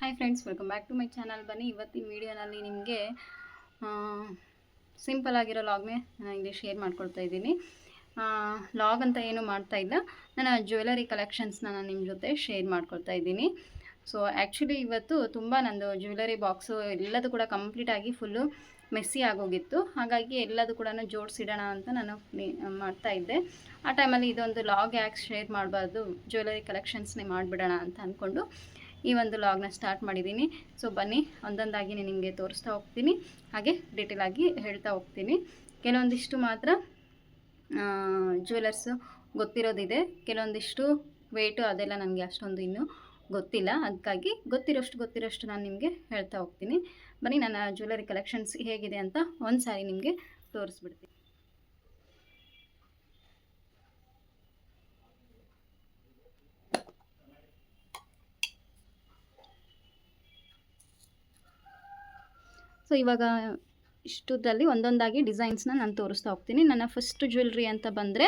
Hi friends, welcome back to my channel. ಬನ್ನಿ, ಇವತ್ತಿನ ವೀಡಿಯೋನಲ್ಲಿ ನಿಮಗೆ ಸಿಂಪಲ್ ಆಗಿರೋ ಲಾಗ್ನೇ ನಾನು ಇಲ್ಲಿ ಶೇರ್ ಮಾಡ್ಕೊಳ್ತಾ ಇದ್ದೀನಿ. ಲಾಗ್ ಅಂತ ಏನು ಮಾಡ್ತಾ ಇಲ್ಲ, ನನ್ನ ಜ್ಯುವೆಲರಿ ಕಲೆಕ್ಷನ್ಸ್ನ ನಾನು ನಿಮ್ಮ ಜೊತೆ ಶೇರ್ ಮಾಡ್ಕೊಳ್ತಾ ಇದ್ದೀನಿ. ಸೊ ಆ್ಯಕ್ಚುಲಿ ಇವತ್ತು ತುಂಬ ನಂದು ಜ್ಯುವೆಲರಿ ಬಾಕ್ಸು ಎಲ್ಲದು ಕೂಡ ಕಂಪ್ಲೀಟಾಗಿ ಫುಲ್ಲು ಮೆಸ್ಸಿ ಆಗೋಗಿತ್ತು. ಹಾಗಾಗಿ ಎಲ್ಲದು ಕೂಡ ಜೋಡಿಸಿಡೋಣ ಅಂತ ನಾನು ಮಾಡ್ತಾ ಇದ್ದೆ. ಆ ಟೈಮಲ್ಲಿ ಇದೊಂದು ಲಾಗ್ ಯಾಕೆ ಶೇರ್ ಮಾಡಬಾರ್ದು, ಜ್ಯುವೆಲರಿ ಕಲೆಕ್ಷನ್ಸ್ನೇ ಮಾಡಿಬಿಡೋಣ ಅಂತ ಅಂದ್ಕೊಂಡು ಈ ಒಂದು ಲಾಗ್ನ ಸ್ಟಾರ್ಟ್ ಮಾಡಿದ್ದೀನಿ. ಸೊ ಬನ್ನಿ, ಒಂದೊಂದಾಗಿ ನಿಮಗೆ ತೋರಿಸ್ತಾ ಹೋಗ್ತೀನಿ, ಹಾಗೆ ಡೀಟೇಲಾಗಿ ಹೇಳ್ತಾ ಹೋಗ್ತೀನಿ. ಕೆಲವೊಂದಿಷ್ಟು ಮಾತ್ರ ಜ್ಯುವೆಲರ್ಸು ಗೊತ್ತಿರೋದಿದೆ, ಕೆಲವೊಂದಿಷ್ಟು ವೆಯ್ಟು ಅದೆಲ್ಲ ನನಗೆ ಅಷ್ಟೊಂದು ಇನ್ನೂ ಗೊತ್ತಿಲ್ಲ. ಅದಕ್ಕಾಗಿ ಗೊತ್ತಿರೋಷ್ಟು ನಾನು ನಿಮಗೆ ಹೇಳ್ತಾ ಹೋಗ್ತೀನಿ. ಬನ್ನಿ, ನನ್ನ ಜ್ಯುವೆಲರಿ ಕಲೆಕ್ಷನ್ಸ್ ಹೇಗಿದೆ ಅಂತ ಒಂದು ಸಾರಿ ನಿಮಗೆ ತೋರಿಸ್ಬಿಡ್ತೀನಿ. ಸೊ ಇವಾಗ ಇಷ್ಟುದಲ್ಲಿ ಒಂದೊಂದಾಗಿ ಡಿಸೈನ್ಸ್ನ ನಾನು ತೋರಿಸ್ತಾ ಹೋಗ್ತೀನಿ. ನನ್ನ ಫಸ್ಟ್ ಜ್ಯುವೆಲ್ರಿ ಅಂತ ಬಂದರೆ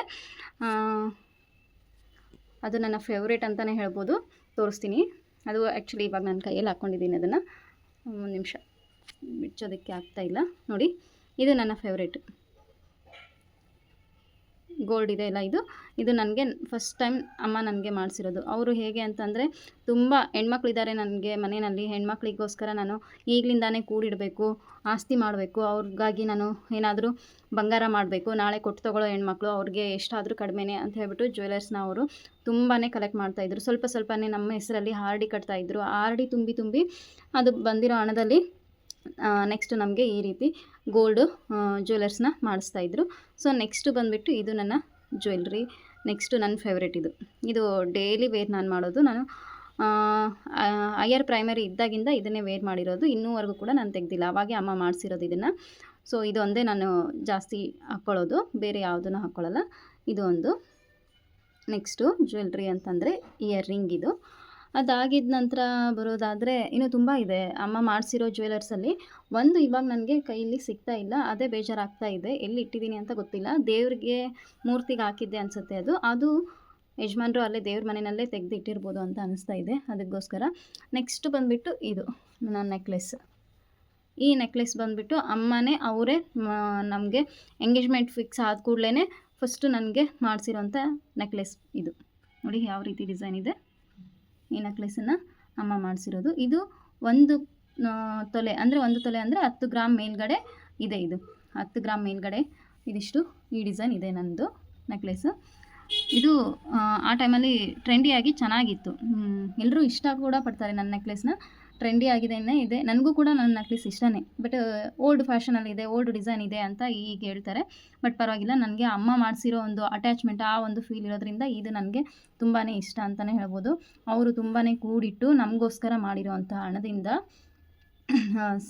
ಅದು ನನ್ನ ಫೇವ್ರೇಟ್ ಅಂತಲೇ ಹೇಳ್ಬೋದು. ತೋರಿಸ್ತೀನಿ. ಅದು ಆ್ಯಕ್ಚುಲಿ ಇವಾಗ ನಾನು ಕೈಯಲ್ಲಿ ಹಾಕ್ಕೊಂಡಿದ್ದೀನಿ. ಅದನ್ನು ಒಂದು ನಿಮಿಷ ಬಿಚ್ಚೋದಕ್ಕೆ ಆಗ್ತಾಯಿಲ್ಲ ನೋಡಿ. ಇದು ನನ್ನ ಫೇವ್ರೇಟ್ ಗೋಲ್ಡ್ ಇದೆ ಅಲ್ಲ, ಇದು ನನಗೆ ಫಸ್ಟ್ ಟೈಮ್ ಅಮ್ಮ ನನಗೆ ಮಾಡಿಸಿರೋದು. ಅವರು ಹೇಗೆ ಅಂತಂದರೆ, ತುಂಬ ಹೆಣ್ಮಕ್ಳಿದ್ದಾರೆ ನನಗೆ ಮನೆಯಲ್ಲಿ. ಹೆಣ್ಮಕ್ಳಿಗೋಸ್ಕರ ನಾನು ಈಗಲಿಂದಾನೇ ಕೂಡಿಡಬೇಕು, ಆಸ್ತಿ ಮಾಡಬೇಕು, ಅವ್ರಿಗಾಗಿ ನಾನು ಏನಾದರೂ ಬಂಗಾರ ಮಾಡಬೇಕು, ನಾಳೆ ಕೊಟ್ಟು ತೊಗೊಳ್ಳೋ ಹೆಣ್ಮಕ್ಳು ಅವ್ರಿಗೆ ಎಷ್ಟಾದರೂ ಕಡಿಮೆನೇ ಅಂತ ಹೇಳ್ಬಿಟ್ಟು ಜ್ಯುವೆಲರ್ಸ್ನ ಅವರು ತುಂಬಾ ಕಲೆಕ್ಟ್ ಮಾಡ್ತಾಯಿದ್ರು. ಸ್ವಲ್ಪನೇ ನಮ್ಮ ಹೆಸರಲ್ಲಿ ಆರ್ ಡಿ ಕಟ್ತಾಯಿದ್ರು. ಆರ್ ಡಿ ತುಂಬಿ ಅದು ಬಂದಿರೋ ಹಣದಲ್ಲಿ ನೆಕ್ಸ್ಟ್ ನಮಗೆ ಈ ರೀತಿ ಗೋಲ್ಡು ಜ್ಯುವೆಲರ್ಸ್ನ ಮಾಡಿಸ್ತಾಯಿದ್ರು. ಸೊ ನೆಕ್ಸ್ಟು ಬಂದುಬಿಟ್ಟು ಇದು ನನ್ನ ಜ್ಯುವೆಲ್ರಿ. ನೆಕ್ಸ್ಟು ನನ್ನ ಫೇವ್ರೇಟ್ ಇದು ಡೈಲಿ ವೇರ್ ನಾನು ಮಾಡೋದು. ನಾನು ಹೈಯರ್ ಪ್ರೈಮರಿ ಇದ್ದಾಗಿಂದ ಇದನ್ನೇ ವೇರ್ ಮಾಡಿರೋದು. ಇನ್ನೂವರೆಗೂ ಕೂಡ ನಾನು ತೆಗೆದಿಲ್ಲ, ಅವಾಗೆ ಅಮ್ಮ ಮಾಡಿಸಿರೋದು ಇದನ್ನು. ಸೊ ಇದು ಒಂದೇ ನಾನು ಜಾಸ್ತಿ ಹಾಕ್ಕೊಳ್ಳೋದು, ಬೇರೆ ಯಾವುದನ್ನು ಹಾಕ್ಕೊಳ್ಳಲ್ಲ. ಇದು ಒಂದು. ನೆಕ್ಸ್ಟು ಜ್ಯುವೆಲ್ರಿ ಅಂತಂದರೆ ಇಯರ್ ರಿಂಗ್. ಇದು ಅದಾಗಿದ್ದ ನಂತರ ಬರೋದಾದರೆ ಇನ್ನೂ ತುಂಬ ಇದೆ ಅಮ್ಮ ಮಾಡಿಸಿರೋ ಜ್ಯುವೆಲರ್ಸಲ್ಲಿ. ಒಂದು ಇವಾಗ ನನಗೆ ಕೈಯಲ್ಲಿ ಸಿಗ್ತಾ ಇಲ್ಲ, ಅದೇ ಬೇಜಾರಾಗ್ತಾ ಇದೆ. ಎಲ್ಲಿ ಇಟ್ಟಿದ್ದೀನಿ ಅಂತ ಗೊತ್ತಿಲ್ಲ. ದೇವ್ರಿಗೆ ಮೂರ್ತಿಗೆ ಹಾಕಿದ್ದೆ ಅನಿಸುತ್ತೆ. ಅದು ಯಜಮಾನರು ಅಲ್ಲೇ ದೇವ್ರ ಮನೆಯಲ್ಲೇ ತೆಗೆದು ಇಟ್ಟಿರ್ಬೋದು ಅಂತ ಅನಿಸ್ತಾ ಇದೆ. ಅದಕ್ಕೋಸ್ಕರ ನೆಕ್ಸ್ಟ್ ಬಂದುಬಿಟ್ಟು ಇದು ನನ್ನ ನೆಕ್ಲೆಸ್. ಈ ನೆಕ್ಲೆಸ್ ಬಂದುಬಿಟ್ಟು ಅಮ್ಮನೇ ಅವರೇ ನಮಗೆ ಎಂಗೇಜ್ಮೆಂಟ್ ಫಿಕ್ಸ್ ಆದ ಕೂಡಲೇ ಫಸ್ಟು ನನಗೆ ಮಾಡಿಸಿರೋಂಥ ನೆಕ್ಲೆಸ್. ಇದು ನೋಡಿ ಯಾವ ರೀತಿ ಡಿಸೈನ್ ಇದೆ. ಈ ನೆಕ್ಲೆಸನ್ನು ಅಮ್ಮ ಮಾಡಿಸಿರೋದು. ಇದು 1 ತೊಲೆ ಅಂದರೆ 1 ತೊಲೆ ಅಂದರೆ 10 ಗ್ರಾಮ್ ಮೇಲ್ಗಡೆ ಇದೆ. ಇದು 10 ಗ್ರಾಮ್ ಮೇಲ್ಗಡೆ ಇದಿಷ್ಟು ಈ ಡಿಸೈನ್ ಇದೆ ನನ್ನದು ನೆಕ್ಲೆಸ್ಸು. ಇದು ಆ ಟೈಮಲ್ಲಿ ಟ್ರೆಂಡಿಯಾಗಿ ಚೆನ್ನಾಗಿತ್ತು. ಎಲ್ಲರೂ ಇಷ್ಟ ಕೂಡ ಪಡ್ತಾರೆ ನನ್ನ ನೆಕ್ಲೆಸ್ನ. ಟ್ರೆಂಡಿ ಆಗಿದೇನೆ ಇದೆ. ನನಗೂ ಕೂಡ ನನ್ನ ನೆಕ್ಲೆಸ್ ಇಷ್ಟನೇ, ಬಟ್ ಓಲ್ಡ್ ಫ್ಯಾಷನಲ್ಲಿ ಇದೆ, ಓಲ್ಡ್ ಡಿಸೈನ್ ಇದೆ ಅಂತ ಈಗ ಹೇಳ್ತಾರೆ. ಬಟ್ ಪರವಾಗಿಲ್ಲ, ನನಗೆ ಅಮ್ಮ ಮಾಡಿಸಿರೋ ಒಂದು ಅಟ್ಯಾಚ್ಮೆಂಟ್, ಆ ಒಂದು ಫೀಲ್ ಇರೋದ್ರಿಂದ ಇದು ನನಗೆ ತುಂಬಾ ಇಷ್ಟ ಅಂತಲೇ ಹೇಳ್ಬೋದು. ಅವರು ತುಂಬಾ ಕೂಡಿಟ್ಟು ನಮಗೋಸ್ಕರ ಮಾಡಿರೋ ಅಂಥ ಹಣದಿಂದ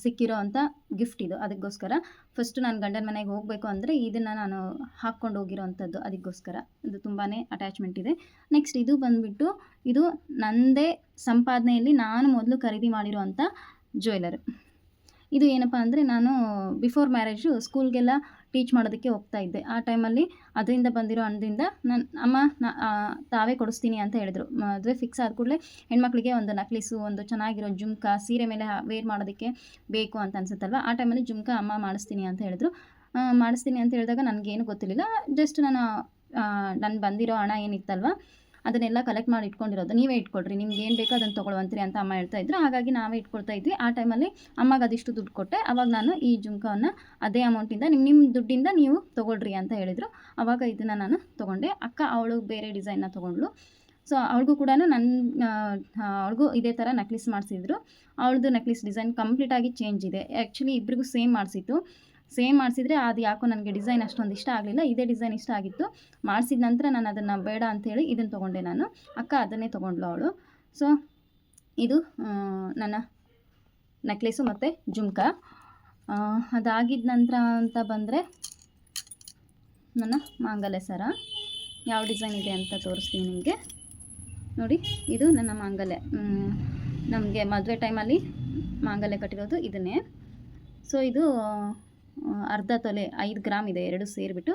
ಸಿಕ್ಕಿರೋ ಅಂಥ ಗಿಫ್ಟ್ ಇದು. ಅದಕ್ಕೋಸ್ಕರ ಫಸ್ಟು ನಾನು ಗಂಡನ ಮನೆಗೆ ಹೋಗಬೇಕು ಅಂದರೆ ಇದನ್ನು ನಾನು ಹಾಕ್ಕೊಂಡು ಹೋಗಿರೋ ಅಂಥದ್ದು. ಅದಕ್ಕೋಸ್ಕರ ಇದು ತುಂಬಾ ಅಟ್ಯಾಚ್ಮೆಂಟ್ ಇದೆ. ನೆಕ್ಸ್ಟ್ ಇದು ಬಂದುಬಿಟ್ಟು ಇದು ನನ್ನದೇ ಸಂಪಾದನೆಯಲ್ಲಿ ನಾನು ಮೊದಲು ಖರೀದಿ ಮಾಡಿರೋ ಅಂಥ ಜ್ಯುವೆಲರ್. ಇದು ಏನಪ್ಪ ಅಂದರೆ, ನಾನು ಬಿಫೋರ್ ಮ್ಯಾರೇಜು ಸ್ಕೂಲ್ಗೆಲ್ಲ ಟೀಚ್ ಮಾಡೋದಕ್ಕೆ ಹೋಗ್ತಾ ಇದ್ದೆ. ಆ ಟೈಮಲ್ಲಿ ಅದರಿಂದ ಬಂದಿರೋ ಹಣದಿಂದ ನನ್ನ ಅಮ್ಮ ತಾವೇ ಕೊಡಿಸ್ತೀನಿ ಅಂತ ಹೇಳಿದ್ರು. ಮದುವೆ ಫಿಕ್ಸ್ ಆದ ಕೂಡಲೇ ಹೆಣ್ಮಕ್ಳಿಗೆ ಒಂದು ನಕ್ಲೀಸು, ಒಂದು ಚೆನ್ನಾಗಿರೋ ಜುಮ್ಕ, ಸೀರೆ ಮೇಲೆ ವೇರ್ ಮಾಡೋದಕ್ಕೆ ಬೇಕು ಅಂತ ಅನಿಸುತ್ತಲ್ವ. ಆ ಟೈಮಲ್ಲಿ ಜುಮ್ಕ ಅಮ್ಮ ಮಾಡಿಸ್ತೀನಿ ಅಂತ ಹೇಳಿದ್ರು. ಮಾಡಿಸ್ತೀನಿ ಅಂತ ಹೇಳಿದಾಗ ನನಗೇನು ಗೊತ್ತಿರಲಿಲ್ಲ. ಜಸ್ಟ್ ನಾನು ಬಂದಿರೋ ಹಣ ಏನಿತ್ತಲ್ವ ಅದನ್ನೆಲ್ಲ ಕಲೆಕ್ಟ್ ಮಾಡಿ ಇಟ್ಕೊಂಡಿರೋದು. ನೀವೇ ಇಟ್ಕೊಳ್ರಿ, ನಿಮ್ಗೆ ಏನು ಬೇಕೋ ಅದನ್ನು ತೊಗೊಳ್ವಂತೀರಿ ಅಂತ ಅಮ್ಮ ಹೇಳ್ತಾ ಇದ್ರು. ಹಾಗಾಗಿ ನಾವೇ ಇಟ್ಕೊಳ್ತಾ ಇದ್ವಿ. ಆ ಟೈಮಲ್ಲಿ ಅಮ್ಮಗೆ ಅದಿಷ್ಟು ದುಡ್ಡು ಕೊಟ್ಟೆ. ಆವಾಗ ನಾನು ಈ ಜುಮ್ಕವನ್ನು ಅದೇ ಅಮೌಂಟಿಂದ ನಿಮ್ಮ ದುಡ್ಡಿಂದ ನೀವು ತೊಗೊಳ್ರಿ ಅಂತ ಹೇಳಿದರು. ಆವಾಗ ಇದನ್ನು ನಾನು ತೊಗೊಂಡೆ. ಅಕ್ಕ ಅವಳು ಬೇರೆ ಡಿಸೈನ್ನ ತೊಗೊಂಡ್ಳು. ಸೊ ಅವಳಿಗೂ ಕೂಡ ಅವಳಿಗೂ ಇದೇ ಥರ ನೆಕ್ಲೆಸ್ ಮಾಡಿಸಿದ್ರು. ಅವಳದು ನೆಕ್ಲೆಸ್ ಡಿಸೈನ್ ಕಂಪ್ಲೀಟಾಗಿ ಚೇಂಜ್ ಇದೆ. ಆ್ಯಕ್ಚುಲಿ ಇಬ್ಬರಿಗೂ ಸೇಮ್ ಮಾಡಿಸಿದ್ರೆ ಅದು ಯಾಕೋ ನನಗೆ ಡಿಸೈನ್ ಅಷ್ಟೊಂದು ಇಷ್ಟ ಆಗಲಿಲ್ಲ. ಇದೇ ಡಿಸೈನ್ ಇಷ್ಟ ಆಗಿತ್ತು. ಮಾಡಿಸಿದ ನಂತರ ನಾನು ಅದನ್ನು ಬೇಡ ಅಂಥೇಳಿ ಇದನ್ನು ತೊಗೊಂಡೆ ನಾನು. ಅಕ್ಕ ಅದನ್ನೇ ತೊಗೊಂಡ್ಳು ಅವಳು. ಸೊ ಇದು ನನ್ನ ನೆಕ್ಲೆಸು ಮತ್ತು ಜುಮ್ಕ. ಅದಾಗಿದ್ದ ನಂತರ ಅಂತ ಬಂದರೆ ನನ್ನ ಮಾಂಗಲ್ಯ ಸರ. ಯಾವ ಡಿಸೈನ್ ಇದೆ ಅಂತ ತೋರಿಸ್ತೀನಿ ನಿಮಗೆ. ನೋಡಿ, ಇದು ನನ್ನ ಮಾಂಗಲ್ಯ. ನಮಗೆ ಮದುವೆ ಟೈಮಲ್ಲಿ ಮಾಂಗಲ್ಯ ಕಟ್ಟಿರೋದು ಇದನ್ನೇ. ಸೊ ಇದು ಅರ್ಧ ತೊಲೆ 5 ಗ್ರಾಮ್ ಇದೆ, 2 ಸೇರಿಬಿಟ್ಟು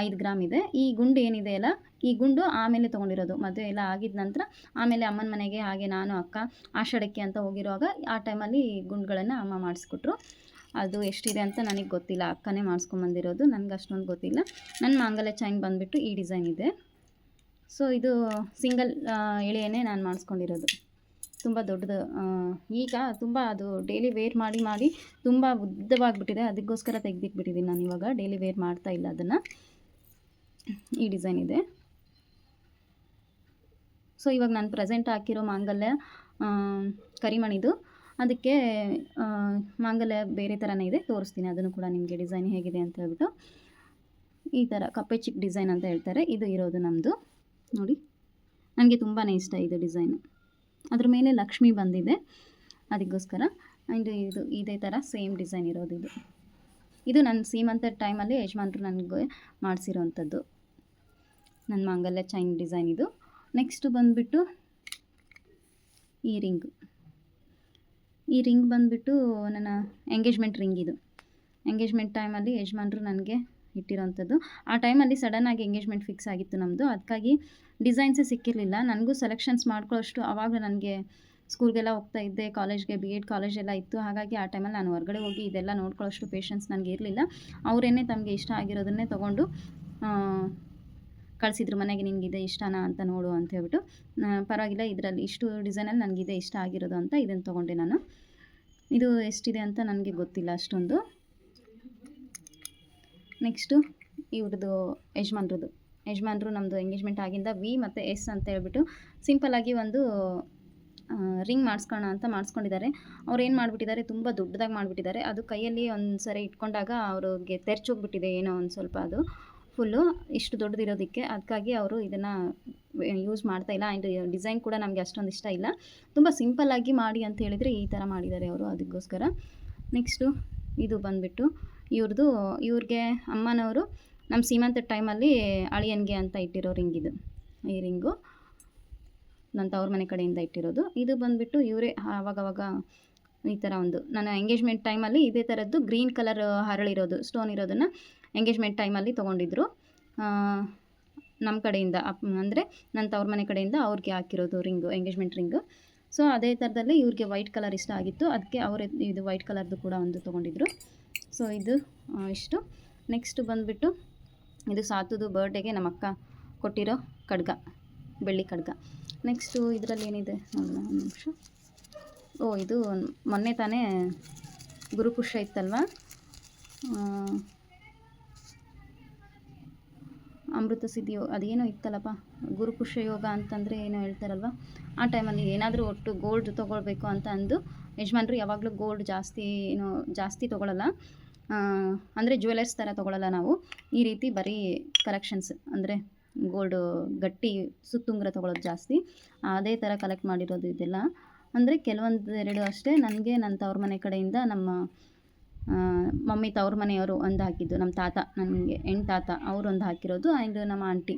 5 ಗ್ರಾಮ್ ಇದೆ. ಈ ಗುಂಡು ಏನಿದೆ ಅಲ್ಲ, ಈ ಗುಂಡು ಆಮೇಲೆ ತೊಗೊಂಡಿರೋದು. ಮದುವೆ ಎಲ್ಲ ಆಗಿದ ನಂತರ ಆಮೇಲೆ ಅಮ್ಮನ ಮನೆಗೆ ಹಾಗೆ ನಾನು ಅಕ್ಕ ಆಷಾಢಕ್ಕೆ ಅಂತ ಹೋಗಿರುವಾಗ ಆ ಟೈಮಲ್ಲಿ ಗುಂಡುಗಳನ್ನು ಅಮ್ಮ ಮಾಡಿಸ್ಕೊಟ್ರು. ಅದು ಎಷ್ಟಿದೆ ಅಂತ ನನಗೆ ಗೊತ್ತಿಲ್ಲ, ಅಕ್ಕನೇ ಮಾಡಿಸ್ಕೊಂಬಂದಿರೋದು, ನನಗೆ ಅಷ್ಟೊಂದು ಗೊತ್ತಿಲ್ಲ. ನನ್ನ ಮಾಂಗಲ್ಯ ಚೈನ್ ಬಂದುಬಿಟ್ಟು ಈ ಡಿಸೈನ್ ಇದೆ. ಸೊ ಇದು ಸಿಂಗಲ್ ಎಳೆಯೇ ನಾನು ಮಾಡಿಸ್ಕೊಂಡಿರೋದು, ತುಂಬ ದೊಡ್ಡದು. ಈಗ ತುಂಬ ಅದು ಡೈಲಿ ವೇರ್ ಮಾಡಿ ತುಂಬ ಉದ್ದವಾಗಿಬಿಟ್ಟಿದೆ, ಅದಕ್ಕೋಸ್ಕರ ತೆಗೆದಿಟ್ಬಿಟ್ಟಿದ್ದೀನಿ ನಾನು. ಇವಾಗ ಡೈಲಿ ವೇರ್ ಮಾಡ್ತಾ ಇಲ್ಲ ಅದನ್ನು. ಈ ಡಿಸೈನ್ ಇದೆ. ಸೊ ಇವಾಗ ನಾನು ಪ್ರೆಸೆಂಟ್ ಹಾಕಿರೋ ಮಾಂಗಲ್ಯ ಕರಿಮಣಿದು, ಅದಕ್ಕೆ ಮಾಂಗಲ್ಯ ಬೇರೆ ಥರನೇ ಇದೆ, ತೋರಿಸ್ತೀನಿ ಅದನ್ನು ಕೂಡ ನಿಮಗೆ ಡಿಸೈನ್ ಹೇಗಿದೆ ಅಂತ ಹೇಳ್ಬಿಟ್ಟು. ಈ ಥರ ಕಪ್ಪೆ ಚಿಕ್ ಡಿಸೈನ್ ಅಂತ ಹೇಳ್ತಾರೆ, ಇದು ಇರೋದು ನಮ್ಮದು. ನೋಡಿ, ನನಗೆ ತುಂಬಾ ಇಷ್ಟ ಇದು ಡಿಸೈನು. ಅದ್ರ ಮೇಲೆ ಲಕ್ಷ್ಮಿ ಬಂದಿದೆ, ಅದಕ್ಕೋಸ್ಕರ. ಆ್ಯಂಡ್ ಇದು ಇದೇ ಥರ ಸೇಮ್ ಡಿಸೈನ್ ಇರೋದು ಇದು. ಇದು ನನ್ನ ಸೀಮಂತದ ಟೈಮಲ್ಲಿ ಯಜಮಾನ್ರು ನನಗೆ ಮಾಡಿಸಿರೋವಂಥದ್ದು, ನನ್ನ ಮಾಂಗಲ್ಯ ಚೈನ್ ಡಿಸೈನ್ ಇದು. ನೆಕ್ಸ್ಟು ಬಂದುಬಿಟ್ಟು ಈ ರಿಂಗ್. ಈ ರಿಂಗ್ ಬಂದುಬಿಟ್ಟು ನನ್ನ ಎಂಗೇಜ್ಮೆಂಟ್ ರಿಂಗ್ ಇದು. ಎಂಗೇಜ್ಮೆಂಟ್ ಟೈಮಲ್ಲಿ ಯಜಮಾನ್ರು ನನಗೆ ಇಟ್ಟಿರೋವಂಥದ್ದು. ಆ ಟೈಮಲ್ಲಿ ಸಡನ್ನಾಗಿ ಎಂಗೇಜ್ಮೆಂಟ್ ಫಿಕ್ಸ್ ಆಗಿತ್ತು ನಮ್ಮದು, ಅದಕ್ಕಾಗಿ ಡಿಸೈನ್ಸೇ ಸಿಕ್ಕಿರಲಿಲ್ಲ. ನನಗೂ ಸೆಲೆಕ್ಷನ್ಸ್ ಮಾಡ್ಕೊಳ್ಳೋಷ್ಟು ಆವಾಗ ನನಗೆ ಸ್ಕೂಲ್ಗೆಲ್ಲ ಹೋಗ್ತಾ ಇದ್ದೆ, ಕಾಲೇಜ್ಗೆ B.Ed ಕಾಲೇಜೆಲ್ಲ ಇತ್ತು. ಹಾಗಾಗಿ ಆ ಟೈಮಲ್ಲಿ ನಾನು ಹೊರಗಡೆ ಹೋಗಿ ಇದೆಲ್ಲ ನೋಡ್ಕೊಳ್ಳೋಷ್ಟು ಪೇಷನ್ಸ್ ನನಗೆ ಇರಲಿಲ್ಲ. ಅವರೇನೆ ತಮಗೆ ಇಷ್ಟ ಆಗಿರೋದನ್ನೇ ತೊಗೊಂಡು ಕಳಿಸಿದ್ರು ಮನೆಗೆ, ನಿನಗಿದೆ ಇಷ್ಟನಾ ಅಂತ ನೋಡು ಅಂತ ಹೇಳ್ಬಿಟ್ಟು. ಪರವಾಗಿಲ್ಲ, ಇದರಲ್ಲಿ ಇಷ್ಟು ಡಿಸೈನಲ್ಲಿ ನನಗಿದೆ ಇಷ್ಟ ಆಗಿರೋದು ಅಂತ ಇದನ್ನು ತೊಗೊಂಡೆ ನಾನು. ಇದು ಎಷ್ಟಿದೆ ಅಂತ ನನಗೆ ಗೊತ್ತಿಲ್ಲ ಅಷ್ಟೊಂದು. ನೆಕ್ಸ್ಟು ಇವ್ರದ್ದು ಯಜಮಾನ್ರು ನಮ್ಮದು ಎಂಗೇಜ್ಮೆಂಟ್ ಆಗಿಂದ V ಮತ್ತು S ಅಂತ ಹೇಳ್ಬಿಟ್ಟು ಸಿಂಪಲ್ಲಾಗಿ ಒಂದು ರಿಂಗ್ ಮಾಡಿಸ್ಕೊಳ್ಳೋಣ ಅಂತ ಮಾಡಿಸ್ಕೊಂಡಿದ್ದಾರೆ. ಅವ್ರು ಏನು ಮಾಡಿಬಿಟ್ಟಿದ್ದಾರೆ, ತುಂಬ ದೊಡ್ಡದಾಗಿ ಮಾಡಿಬಿಟ್ಟಿದ್ದಾರೆ. ಅದು ಕೈಯಲ್ಲಿ ಒಂದು ಸರಿ ಇಟ್ಕೊಂಡಾಗ ಅವ್ರಿಗೆ ತೆರ್ಚೋಗ್ಬಿಟ್ಟಿದೆ ಏನೋ ಒಂದು ಸ್ವಲ್ಪ, ಅದು ಫುಲ್ಲು ಇಷ್ಟು ದೊಡ್ಡದಿರೋದಕ್ಕೆ. ಅದಕ್ಕಾಗಿ ಅವರು ಇದನ್ನು ಯೂಸ್ ಮಾಡ್ತಾ ಇಲ್ಲ. ಆ್ಯಂಡ್ ಡಿಸೈನ್ ಕೂಡ ನಮಗೆ ಅಷ್ಟೊಂದು ಇಷ್ಟ ಇಲ್ಲ. ತುಂಬ ಸಿಂಪಲ್ಲಾಗಿ ಮಾಡಿ ಅಂತ ಹೇಳಿದರೆ ಈ ಥರ ಮಾಡಿದ್ದಾರೆ ಅವರು, ಅದಕ್ಕೋಸ್ಕರ. ನೆಕ್ಸ್ಟು ಇದು ಬಂದುಬಿಟ್ಟು ಇವ್ರಿಗೆ ಅಮ್ಮನವರು ನಮ್ಮ ಸೀಮಂತದ ಟೈಮಲ್ಲಿ ಅಳಿಯನ್ಗೆ ಅಂತ ಇಟ್ಟಿರೋ ರಿಂಗ್ ಇದು. ಈ ರಿಂಗು ನನ್ನ ತವ್ರ ಮನೆ ಕಡೆಯಿಂದ ಇಟ್ಟಿರೋದು. ಇದು ಬಂದುಬಿಟ್ಟು ಇವರೇ ಆವಾಗವಾಗ ಈ ಥರ ಒಂದು, ನನ್ನ ಎಂಗೇಜ್ಮೆಂಟ್ ಟೈಮಲ್ಲಿ ಇದೇ ಥರದ್ದು ಗ್ರೀನ್ ಕಲರ್ ಹರಳಿರೋದು ಸ್ಟೋನ್ ಇರೋದನ್ನು ಎಂಗೇಜ್ಮೆಂಟ್ ಟೈಮಲ್ಲಿ ತೊಗೊಂಡಿದ್ರು ನಮ್ಮ ಕಡೆಯಿಂದ. ಅಂದರೆ ನನ್ನ ತವ್ರ ಮನೆ ಕಡೆಯಿಂದ ಅವ್ರಿಗೆ ಹಾಕಿರೋದು ರಿಂಗು, ಎಂಗೇಜ್ಮೆಂಟ್ ರಿಂಗು. ಸೊ ಅದೇ ಥರದಲ್ಲಿ ಇವ್ರಿಗೆ ವೈಟ್ ಕಲರ್ ಇಷ್ಟ ಆಗಿತ್ತು, ಅದಕ್ಕೆ ಅವರೇ ಇದು ವೈಟ್ ಕಲರ್ದು ಕೂಡ ಒಂದು ತೊಗೊಂಡಿದ್ರು. ಸೊ ಇದು ಇಷ್ಟು. ನೆಕ್ಸ್ಟು ಬಂದುಬಿಟ್ಟು ಇದು ಸಾತುದು ಬರ್ಡೇಗೆ ನಮ್ಮ ಅಕ್ಕ ಕೊಟ್ಟಿರೋ ಖಡ್ಗ, ಬೆಳ್ಳಿ ಖಡ್ಗ. ನೆಕ್ಸ್ಟು ಇದರಲ್ಲಿ ಏನಿದೆ ನೋಡೋಣ ಒಂದು ನಿಮಿಷ. ಇದು ಮೊನ್ನೆ ತಾನೇ ಗುರುಪುಷ್ಯ ಇತ್ತಲ್ವ, ಅಮೃತ ಸಿದ್ಧಿಯೋ ಅದೇನೋ ಇತ್ತಲ್ಲಪ್ಪ, ಗುರುಪುಷ್ಯ ಯೋಗ ಅಂತಂದರೆ ಏನೋ ಹೇಳ್ತಾರಲ್ವ, ಆ ಟೈಮಲ್ಲಿ ಏನಾದರೂ ಒಟ್ಟು ಗೋಲ್ಡ್ ತೊಗೊಳ್ಬೇಕು ಅಂತ ಅಂದು ಯಜಮಾನ್ರು ಯಾವಾಗಲೂ ಗೋಲ್ಡ್ ಜಾಸ್ತಿ ತೊಗೊಳ್ಳಲ್ಲ. ಅಂದರೆ ಜ್ಯುವೆಲರ್ಸ್ ಥರ ತೊಗೊಳ್ಳಲ್ಲ ನಾವು, ಈ ರೀತಿ ಬರೀ ಕಲೆಕ್ಷನ್ಸ್ ಅಂದರೆ ಗೋಲ್ಡು ಗಟ್ಟಿ ಸುತ್ತುಂಗುರ ತೊಗೊಳ್ಳೋದು ಜಾಸ್ತಿ. ಅದೇ ಥರ ಕಲೆಕ್ಟ್ ಮಾಡಿರೋದು ಇದೆಲ್ಲ. ಅಂದರೆ ಕೆಲವೊಂದೆರಡು ಅಷ್ಟೇ ನನಗೆ ನನ್ನ ತವ್ರ ಮನೆ ಕಡೆಯಿಂದ ನಮ್ಮ ಮಮ್ಮಿ ತವ್ರ ಮನೆಯವರು ಒಂದು ಹಾಕಿದ್ದು, ನಮ್ಮ ತಾತ, ನನಗೆ ತಾತ ಅವರೊಂದು ಹಾಕಿರೋದು. ಆ್ಯಂಡ್ ನಮ್ಮ ಆಂಟಿ,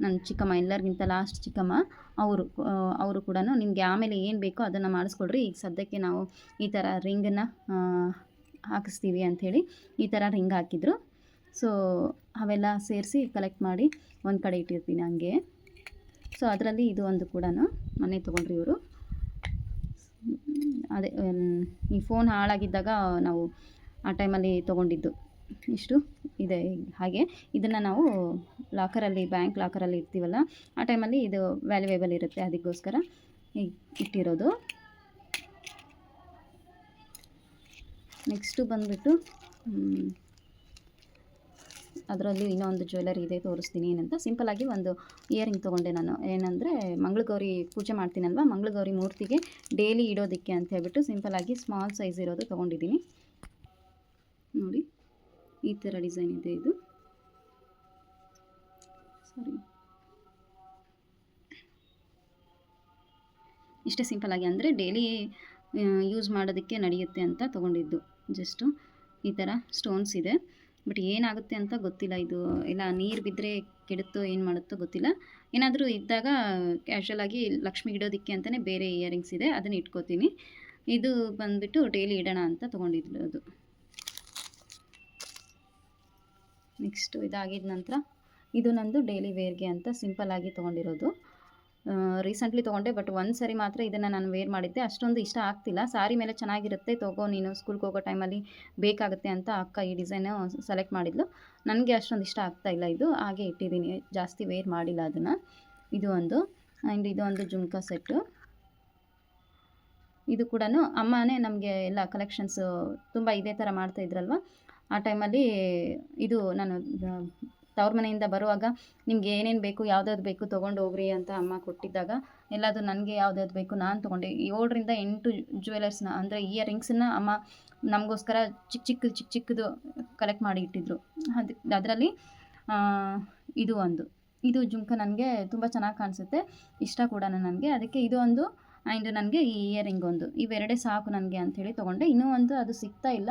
ನನ್ನ ಚಿಕ್ಕಮ್ಮ, ಎಲ್ಲರಿಗಿಂತ ಲಾಸ್ಟ್ ಚಿಕ್ಕಮ್ಮ, ಅವರು ಕೂಡ ನಿಮಗೆ ಆಮೇಲೆ ಏನು ಬೇಕೋ ಅದನ್ನು ಮಾಡಿಸ್ಕೊಡ್ರಿ, ಈಗ ಸದ್ಯಕ್ಕೆ ನಾವು ಈ ಥರ ರಿಂಗನ್ನು ಹಾಕಿಸ್ತೀವಿ ಅಂಥೇಳಿ ಈ ಥರ ರಿಂಗ್ ಹಾಕಿದ್ರು. ಸೊ ಅವೆಲ್ಲ ಸೇರಿಸಿ ಕಲೆಕ್ಟ್ ಮಾಡಿ ಒಂದು ಕಡೆ ಇಟ್ಟಿರ್ತೀನಿ ಹಂಗೆ. ಸೊ ಅದರಲ್ಲಿ ಇದು ಒಂದು ಕೂಡ ಮನೆ ತೊಗೊಂಡ್ರಿ ಇವರು. ಅದೇ ಈ ಫೋನ್ ಹಾಳಾಗಿದ್ದಾಗ ನಾವು ಆ ಟೈಮಲ್ಲಿ ತೊಗೊಂಡಿದ್ದು ಇಷ್ಟು ಇದೆ. ಹಾಗೆ ಇದನ್ನು ನಾವು ಲಾಕರಲ್ಲಿ, ಬ್ಯಾಂಕ್ ಲಾಕರಲ್ಲಿ ಇರ್ತೀವಲ್ಲ, ಆ ಟೈಮಲ್ಲಿ ಇದು ವ್ಯಾಲ್ಯೂಯೇಬಲ್ ಇರುತ್ತೆ, ಅದಕ್ಕೋಸ್ಕರ ಇಟ್ಟಿರೋದು. ನೆಕ್ಸ್ಟು ಬಂದುಬಿಟ್ಟು ಅದರಲ್ಲಿ ಇನ್ನೊಂದು ಜ್ಯುವೆಲರಿ ಇದೆ, ತೋರಿಸ್ತೀನಿ ಏನಂತ. ಸಿಂಪಲ್ಲಾಗಿ ಒಂದು ಇಯರಿಂಗ್ ತೊಗೊಂಡೆ ನಾನು, ಏನಂದರೆ ಮಂಗಳಗೌರಿ ಪೂಜೆ ಮಾಡ್ತೀನಲ್ವ, ಮಂಗಳಗೌರಿ ಮೂರ್ತಿಗೆ ಡೈಲಿ ಇಡೋದಕ್ಕೆ ಅಂತ ಹೇಳ್ಬಿಟ್ಟು ಸಿಂಪಲ್ಲಾಗಿ ಸ್ಮಾಲ್ ಸೈಜ್ ಇರೋದು ತೊಗೊಂಡಿದ್ದೀನಿ. ನೋಡಿ, ಈ ಥರ ಡಿಸೈನ್ ಇದೆ ಇದು. ಸಾರಿ, ಇಷ್ಟೇ ಸಿಂಪಲ್ಲಾಗಿ, ಅಂದರೆ ಡೈಲಿ ಯೂಸ್ ಮಾಡೋದಕ್ಕೆ ನಡೆಯುತ್ತೆ ಅಂತ ತೊಗೊಂಡಿದ್ದು. ಜಸ್ಟು ಈ ಥರ ಸ್ಟೋನ್ಸ್ ಇದೆ, ಬಟ್ ಏನಾಗುತ್ತೆ ಅಂತ ಗೊತ್ತಿಲ್ಲ. ಇದು ಎಲ್ಲ ನೀರು ಬಿದ್ದರೆ ಕೆಡುತ್ತೋ ಏನು ಮಾಡುತ್ತೋ ಗೊತ್ತಿಲ್ಲ. ಏನಾದರೂ ಇದ್ದಾಗ ಕ್ಯಾಶುವಲಾಗಿ ಲಕ್ಷ್ಮಿ ಇಡೋದಕ್ಕೆ ಅಂತಲೇ ಬೇರೆ ಇಯರಿಂಗ್ಸ್ ಇದೆ, ಅದನ್ನು ಇಟ್ಕೋತೀನಿ. ಇದು ಬಂದುಬಿಟ್ಟು ಡೈಲಿ ಇಡೋಣ ಅಂತ ತೊಗೊಂಡಿದ್ದು. ನೆಕ್ಸ್ಟು ಇದಾಗಿದ ನಂತರ ಇದು ನಂದು ಡೈಲಿ ವೇರ್ಗೆ ಅಂತ ಸಿಂಪಲ್ಲಾಗಿ ತೊಗೊಂಡಿರೋದು. ರೀಸೆಂಟ್ಲಿ ತೊಗೊಂಡೆ, ಬಟ್ ಒಂದು ಸರಿ ಮಾತ್ರ ಇದನ್ನು ನಾನು ವೇರ್ ಮಾಡಿದ್ದೆ. ಅಷ್ಟೊಂದು ಇಷ್ಟ ಆಗ್ತಿಲ್ಲ. ಸಾರಿ ಮೇಲೆ ಚೆನ್ನಾಗಿರುತ್ತೆ, ತೊಗೋ ನೀನು ಸ್ಕೂಲ್ಗೆ ಹೋಗೋ ಟೈಮಲ್ಲಿ ಬೇಕಾಗುತ್ತೆ ಅಂತ ಅಕ್ಕ ಈ ಡಿಸೈನು ಸೆಲೆಕ್ಟ್ ಮಾಡಿದ್ಲು. ನನಗೆ ಅಷ್ಟೊಂದು ಇಷ್ಟ ಆಗ್ತಾಯಿಲ್ಲ ಇದು, ಹಾಗೆ ಇಟ್ಟಿದ್ದೀನಿ, ಜಾಸ್ತಿ ವೇರ್ ಮಾಡಿಲ್ಲ ಅದನ್ನು. ಇದು ಒಂದು ಆ್ಯಂಡ್ ಇದು ಒಂದು ಜುಮ್ಕಾ ಸೆಟ್ಟು. ಇದು ಕೂಡ ಅಮ್ಮನೇ ನಮಗೆ ಎಲ್ಲ ಕಲೆಕ್ಷನ್ಸು ತುಂಬ ಇದೇ ಥರ ಮಾಡ್ತಾಯಿದ್ರಲ್ವ, ಆ ಟೈಮಲ್ಲಿ ಇದು ನಾನು ತವ್ರ ಮನೆಯಿಂದ ಬರುವಾಗ ನಿಮ್ಗೆ ಏನೇನು ಬೇಕು, ಯಾವ್ದಾದ್ರು ಬೇಕು ತೊಗೊಂಡು ಹೋಗ್ರಿ ಅಂತ ಅಮ್ಮ ಕೊಟ್ಟಿದ್ದಾಗ ಎಲ್ಲದು ನನಗೆ ಯಾವ್ದಾದ್ರು ಬೇಕು ನಾನು ತೊಗೊಂಡೆ. 7ರಿಂದ 8 ಜ್ಯುವೆಲರ್ಸ್ನ ಅಂದರೆ ಇಯರಿಂಗ್ಸನ್ನ ಅಮ್ಮ ನಮಗೋಸ್ಕರ ಚಿಕ್ಕದು ಕಲೆಕ್ಟ್ ಮಾಡಿ ಇಟ್ಟಿದ್ರು. ಅದರಲ್ಲಿ ಇದು ಒಂದು, ಇದು ಜುಮ್ಕ ನನಗೆ ತುಂಬ ಚೆನ್ನಾಗಿ ಕಾಣಿಸುತ್ತೆ, ಇಷ್ಟ ಕೂಡ ನನಗೆ. ಅದಕ್ಕೆ ಇದು ಒಂದು ಆ್ಯಂಡ್ ನನಗೆ ಈ ಇಯರಿಂಗ್ ಒಂದು, ಇವೆರಡೇ ಸಾಕು ನನಗೆ ಅಂಥೇಳಿ ತೊಗೊಂಡೆ. ಇನ್ನೂ ಒಂದು ಅದು ಸಿಗ್ತಾ ಇಲ್ಲ,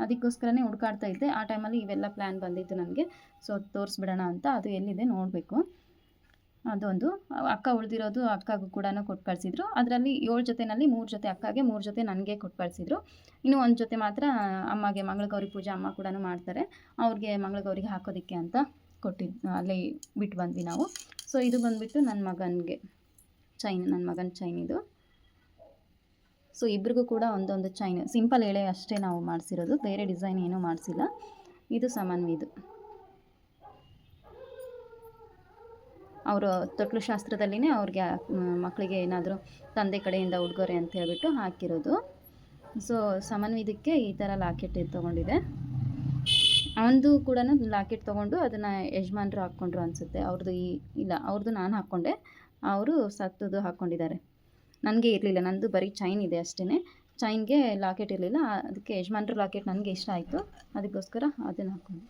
ಅದಕ್ಕೋಸ್ಕರನೇ ಹುಡುಕಾಡ್ತಾ ಇದ್ದೆ. ಆ ಟೈಮಲ್ಲಿ ಇವೆಲ್ಲ ಪ್ಲ್ಯಾನ್ ಬಂದಿತ್ತು ನನಗೆ, ಸೊ ತೋರಿಸ್ಬಿಡೋಣ ಅಂತ. ಅದು ಎಲ್ಲಿದೆ ನೋಡಬೇಕು. ಅದೊಂದು ಅಕ್ಕ ಉಳಿದಿರೋದು ಅಕ್ಕಗೂ ಕೂಡ ಕೊಟ್ಟು ಕಳಿಸಿದ್ರು. ಅದರಲ್ಲಿ 7 ಜೊತೆಯಲ್ಲಿ 3 ಜೊತೆ ಅಕ್ಕಗೆ, 3 ಜೊತೆ ನನಗೆ ಕೊಟ್ಟು ಕಳಿಸಿದ್ರು. ಇನ್ನೂ ಒಂದು ಜೊತೆ ಮಾತ್ರ ಅಮ್ಮಗೆ ಮಂಗಳಗೌರಿ ಪೂಜೆ ಅಮ್ಮ ಕೂಡ ಮಾಡ್ತಾರೆ, ಅವ್ರಿಗೆ ಮಂಗಳಗೌರಿಗೆ ಹಾಕೋದಕ್ಕೆ ಅಂತ ಅಲ್ಲೇ ಬಿಟ್ಟು ಬಂದ್ವಿ ನಾವು. ಸೊ ಇದು ಬಂದುಬಿಟ್ಟು ನನ್ನ ಮಗನಿಗೆ ಚೈನ್, ನನ್ನ ಮಗನ ಚೈನ್ ಇದು. ಸೊ ಇಬ್ರಿಗೂ ಕೂಡ ಒಂದೊಂದು ಚೈನ್, ಸಿಂಪಲ್ ಎಳೆ ಅಷ್ಟೇ ನಾವು ಮಾಡಿಸಿರೋದು, ಬೇರೆ ಡಿಸೈನ್ ಏನೂ ಮಾಡಿಸಿಲ್ಲ. ಇದು ಸಾಮಾನ್ಯ, ಅವರು ತೊಟ್ಲು ಶಾಸ್ತ್ರದಲ್ಲಿನೇ ಅವ್ರಿಗೆ ಮಕ್ಕಳಿಗೆ ಏನಾದರೂ ತಂದೆ ಕಡೆಯಿಂದ ಉಡುಗೊರೆ ಅಂತ ಹೇಳ್ಬಿಟ್ಟು ಹಾಕಿರೋದು. ಸೊ ಸಮನ್ವಿದಕ್ಕೆ ಈ ಥರ ಲಾಕೆಟ್ ತೊಗೊಂಡಿದೆ. ಅವನದು ಕೂಡ ಲಾಕೆಟ್ ತೊಗೊಂಡು ಅದನ್ನು ಯಜಮಾನ್ರು ಹಾಕ್ಕೊಂಡ್ರು ಅನಿಸುತ್ತೆ. ಅವ್ರದ್ದು ಇಲ್ಲ, ಅವ್ರದ್ದು ನಾನು ಹಾಕ್ಕೊಂಡೆ, ಅವರು ಸತ್ತದು ಹಾಕ್ಕೊಂಡಿದ್ದಾರೆ. ನನಗೆ ಇರಲಿಲ್ಲ, ನಂದು ಬರೀ ಚೈನ್ ಇದೆ ಅಷ್ಟೇ, ಚೈನ್ಗೆ ಲಾಕೆಟ್ ಇರಲಿಲ್ಲ. ಅದಕ್ಕೆ ಯಜಮಾನ್ರು ಲಾಕೆಟ್ ನನಗೆ ಇಷ್ಟ ಆಯಿತು, ಅದಕ್ಕೋಸ್ಕರ ಅದನ್ನು ಹಾಕ್ಕೊಂಡೆ.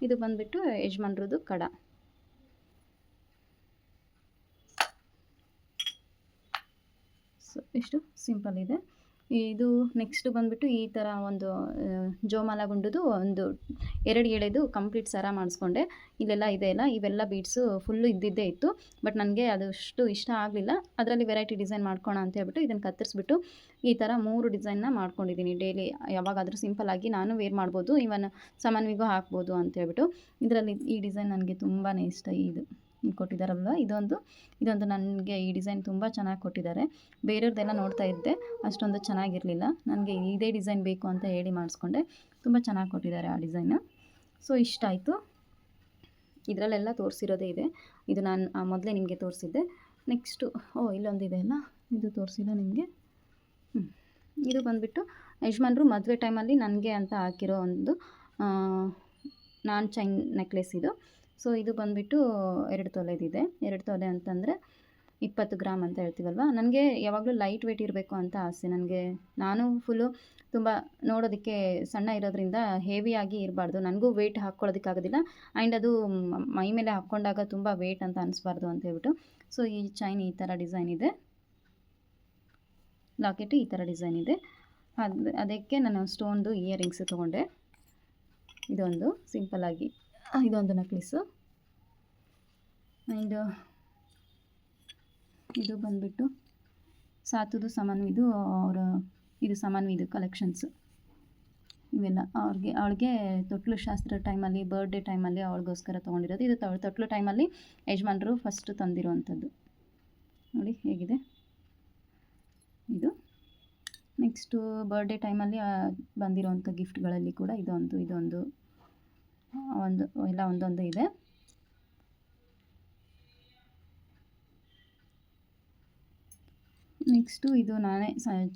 ಇದು ಬಂದುಬಿಟ್ಟು ಯಜಮಾನ್ರದ್ದು ಕಡ. ಸೊ ಇಷ್ಟು ಸಿಂಪಲ್ ಇದೆ. ಇದು ನೆಕ್ಸ್ಟ್ ಬಂದುಬಿಟ್ಟು ಈ ಥರ ಒಂದು ಜೋಮಾಲ ಗುಂಡುದು ಒಂದು 2 ಎಳೆದು ಕಂಪ್ಲೀಟ್ ಸರ ಮಾಡಿಸ್ಕೊಂಡೆ. ಇಲ್ಲೆಲ್ಲ ಇದೆಯಲ್ಲ, ಇವೆಲ್ಲ ಬೀಡ್ಸು ಫುಲ್ಲು ಇದ್ದಿದ್ದೇ ಇತ್ತು, ಬಟ್ ನನಗೆ ಅದಷ್ಟು ಇಷ್ಟ ಆಗಲಿಲ್ಲ. ಅದರಲ್ಲಿ ವೆರೈಟಿ ಡಿಸೈನ್ ಮಾಡ್ಕೋಣ ಅಂತ ಹೇಳ್ಬಿಟ್ಟು ಇದನ್ನು ಕತ್ತರಿಸ್ಬಿಟ್ಟು ಈ ಥರ 3 ಡಿಸೈನ್ನ ಮಾಡ್ಕೊಂಡಿದ್ದೀನಿ. ಡೈಲಿ ಯಾವಾಗಾದರೂ ಸಿಂಪಲ್ಲಾಗಿ ನಾನು ವೇರ್ ಮಾಡ್ಬೋದು, ಇವನ್ ಸಾಮಾನ್ವಿಗೂ ಹಾಕ್ಬೋದು ಅಂತ ಹೇಳ್ಬಿಟ್ಟು. ಇದರಲ್ಲಿ ಈ ಡಿಸೈನ್ ನನಗೆ ತುಂಬಾ ಇಷ್ಟ. ಇದು ಕೊಟ್ಟಿದ್ದಾರಲ್ವ, ಇದೊಂದು ನನಗೆ ಈ ಡಿಸೈನ್ ತುಂಬ ಚೆನ್ನಾಗಿ ಕೊಟ್ಟಿದ್ದಾರೆ. ಬೇರೆಯವ್ರದ್ದೆಲ್ಲ ನೋಡ್ತಾ ಇದ್ದೆ, ಅಷ್ಟೊಂದು ಚೆನ್ನಾಗಿರಲಿಲ್ಲ. ನನಗೆ ಇದೇ ಡಿಸೈನ್ ಬೇಕು ಅಂತ ಹೇಳಿ ಮಾಡಿಸ್ಕೊಂಡೆ. ತುಂಬ ಚೆನ್ನಾಗಿ ಕೊಟ್ಟಿದ್ದಾರೆ ಆ ಡಿಸೈನು. ಸೊ ಇಷ್ಟ ಆಯಿತು. ಇದರಲ್ಲೆಲ್ಲ ತೋರಿಸಿರೋದೇ ಇದೆ, ಇದು ನಾನು ಮೊದಲೇ ನಿಮಗೆ ತೋರಿಸಿದ್ದೆ. ನೆಕ್ಸ್ಟು ಇಲ್ಲೊಂದಿದೆ ಅಲ್ಲ, ಇದು ತೋರಿಸಿಲ್ಲ ನಿಮಗೆ. ಇದು ಬಂದುಬಿಟ್ಟು ಯಜಮಾನ್ರು ಮದುವೆ ಟೈಮಲ್ಲಿ ನನಗೆ ಅಂತ ಹಾಕಿರೋ ಒಂದು ನಾನ್ ಚೈನ್ ನೆಕ್ಲೆಸ್ ಇದು. ಸೊ ಇದು ಬಂದುಬಿಟ್ಟು 2 ತೊಲೆದಿದೆ. 2 ತೊಲೆ ಅಂತಂದರೆ 20 ಗ್ರಾಮ್ ಅಂತ ಹೇಳ್ತೀವಲ್ವ. ನನಗೆ ಯಾವಾಗಲೂ ಲೈಟ್ ವೆಯ್ಟ್ ಇರಬೇಕು ಅಂತ ಆಸೆ ನನಗೆ. ನಾನು ಫುಲ್ಲು ತುಂಬ ನೋಡೋದಕ್ಕೆ ಸಣ್ಣ ಇರೋದ್ರಿಂದ ಹೆವಿಯಾಗಿ ಇರಬಾರ್ದು, ನನಗೂ ವೆಯ್ಟ್ ಹಾಕ್ಕೊಳ್ಳೋದಕ್ಕಾಗೋದಿಲ್ಲ. ಆ್ಯಂಡ್ ಅದು ಮೈ ಮೇಲೆ ಹಾಕ್ಕೊಂಡಾಗ ತುಂಬ ವೆಯ್ಟ್ ಅಂತ ಅನಿಸ್ಬಾರ್ದು ಅಂತ ಹೇಳ್ಬಿಟ್ಟು. ಸೊ ಈ ಚೈನ್ ಈ ಥರ ಡಿಸೈನ್ ಇದೆ, ಲಾಕೆಟು ಈ ಥರ ಡಿಸೈನ್ ಇದೆ. ಅದಕ್ಕೆ ನಾನು ಸ್ಟೋನ್ದು ಇಯರಿಂಗ್ಸ್ ತೊಗೊಂಡೆ. ಇದೊಂದು ಸಿಂಪಲ್ಲಾಗಿ, ಇದೊಂದು ನೆಕ್ಲೆಸ್ಸು. ಆ್ಯಂಡ್ ಇದು ಬಂದುಬಿಟ್ಟು ಸಾತುದು ಸಾಮಾನ್ವಿದು, ಇದು ಸಾಮಾನ್ವಿದು ಕಲೆಕ್ಷನ್ಸು ಇವೆಲ್ಲ. ಅವಳಿಗೆ ತೊಟ್ಲು ಶಾಸ್ತ್ರ ಟೈಮಲ್ಲಿ, ಬರ್ಡೇ ಟೈಮಲ್ಲಿ ಅವಳಿಗೋಸ್ಕರ ತೊಗೊಂಡಿರೋದು. ಇದು ತೊಟ್ಲು ಟೈಮಲ್ಲಿ ಯಜಮಾನ್ರು ಫಸ್ಟ್ ತಂದಿರುವಂಥದ್ದು. ನೋಡಿ ಹೇಗಿದೆ ಇದು. ನೆಕ್ಸ್ಟು ಬರ್ಡೇ ಟೈಮಲ್ಲಿ ಬಂದಿರೋವಂಥ ಗಿಫ್ಟ್ಗಳಲ್ಲಿ ಕೂಡ ಇದೊಂದು ಎಲ್ಲ ಒಂದೊಂದು ಇದೆ. ನೆಕ್ಸ್ಟು ಇದು ನಾನೇ